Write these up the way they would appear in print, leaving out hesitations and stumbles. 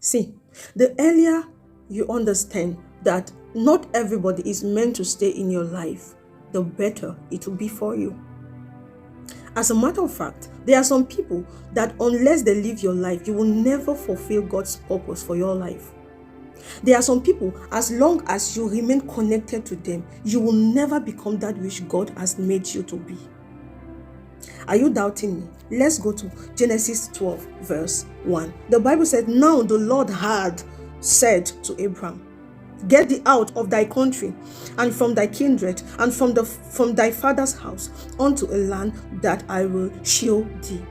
See, the earlier you understand that not everybody is meant to stay in your life, the better it will be for you. As a matter of fact, there are some people that unless they live your life, you will never fulfill God's purpose for your life. There are some people, as long as you remain connected to them, you will never become that which God has made you to be. Are you doubting me? Let's go to Genesis 12, verse 1. The Bible said, "Now the Lord had said to Abraham, get thee out of thy country and from thy kindred and from thy father's house unto a land that I will show thee."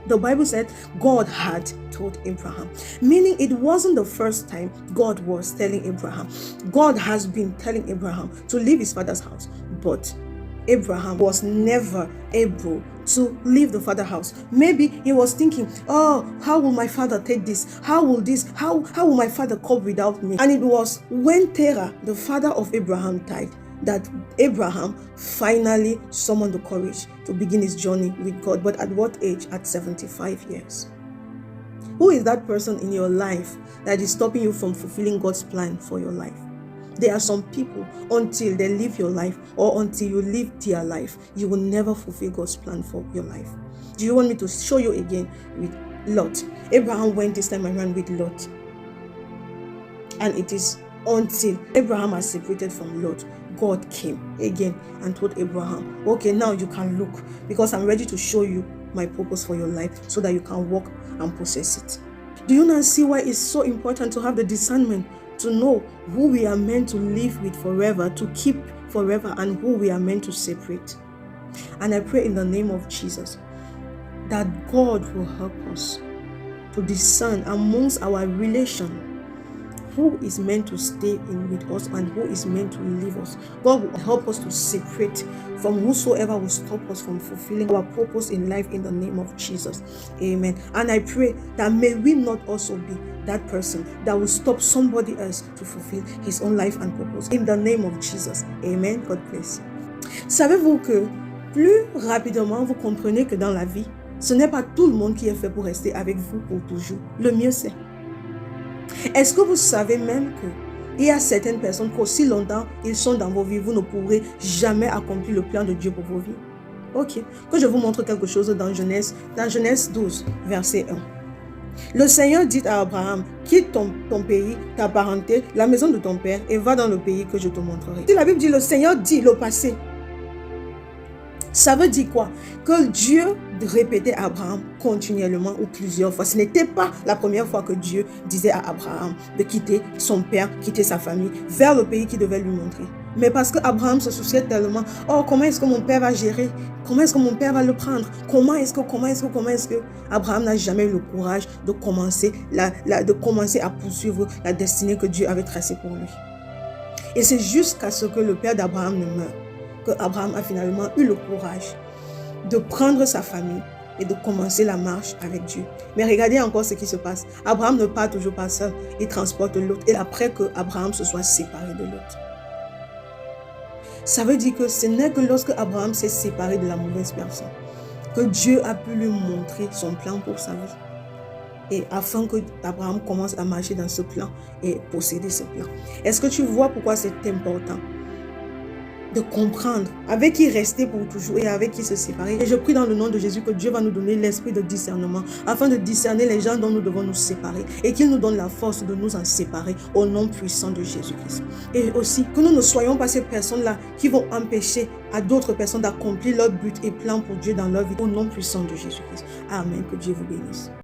The Bible said God had told Abraham, meaning it wasn't the first time God was telling Abraham. God has been telling Abraham to leave his father's house, but Abraham was never able to leave the father's house. Maybe he was thinking, oh, how will my father take this? How will my father cope without me? And it was when Terah, the father of Abraham, died, that Abraham finally summoned the courage to begin his journey with God. But at what age? At 75 years. Who is that person in your life that is stopping you from fulfilling God's plan for your life? There are some people, until they live your life or until you live their life, you will never fulfill God's plan for your life. Do you want me to show you again with Lot? Abraham went this time around with Lot. And it is until Abraham has separated from Lot, God came again and told Abraham, okay, now you can look, because I'm ready to show you my purpose for your life so that you can walk and possess it. Do you now see why it's so important to have the discernment to know who we are meant to live with forever, to keep forever, and who we are meant to separate? And I pray in the name of Jesus that God will help us to discern amongst our relation who is meant to stay in with us and who is meant to leave us. God will help us to separate from whosoever will stop us from fulfilling our purpose in life in the name of Jesus. Amen. And I pray that may we not also be that person that will stop somebody else to fulfill his own life and purpose in the name of Jesus. Amen. God bless. Savez-vous que plus rapidement vous comprenez que dans la vie, ce n'est pas tout le monde qui est fait pour rester avec vous pour toujours. Le mieux c'est. Est-ce que vous savez même qu'il y a certaines personnes qu'aussi longtemps ils sont dans vos vies, vous ne pourrez jamais accomplir le plan de Dieu pour vos vies? Ok, que je vous montre quelque chose dans Genèse 12, verset 1. Le Seigneur dit à Abraham, quitte ton pays, ta parenté, la maison de ton père et va dans le pays que je te montrerai. Si la Bible dit le Seigneur dit le passé, ça veut dire quoi? Que Dieu répétait à Abraham continuellement ou plusieurs fois. Ce n'était pas la première fois que Dieu disait à Abraham de quitter son père, quitter sa famille, vers le pays qu'il devait lui montrer. Mais parce que Abraham se souciait tellement, oh, comment est-ce que mon père va gérer? Comment est-ce que mon père va le prendre? Comment est-ce que Abraham n'a jamais eu le courage de commencer à poursuivre la destinée que Dieu avait tracée pour lui. Et c'est jusqu'à ce que le père d'Abraham ne meure que Abraham a finalement eu le courage de prendre sa famille et de commencer la marche avec Dieu. Mais regardez encore ce qui se passe. Abraham ne part toujours pas seul. Il transporte Lot. Et après que Abraham se soit séparé de Lot. Ça veut dire que ce n'est que lorsque Abraham s'est séparé de la mauvaise personne que Dieu a pu lui montrer son plan pour sa vie. Et afin que Abraham commence à marcher dans ce plan et posséder ce plan. Est-ce que tu vois pourquoi c'est important de comprendre avec qui rester pour toujours et avec qui se séparer? Et je prie dans le nom de Jésus que Dieu va nous donner l'esprit de discernement afin de discerner les gens dont nous devons nous séparer et qu'il nous donne la force de nous en séparer au nom puissant de Jésus-Christ. Et aussi que nous ne soyons pas ces personnes-là qui vont empêcher à d'autres personnes d'accomplir leur but et plan pour Dieu dans leur vie au nom puissant de Jésus-Christ. Amen. Que Dieu vous bénisse.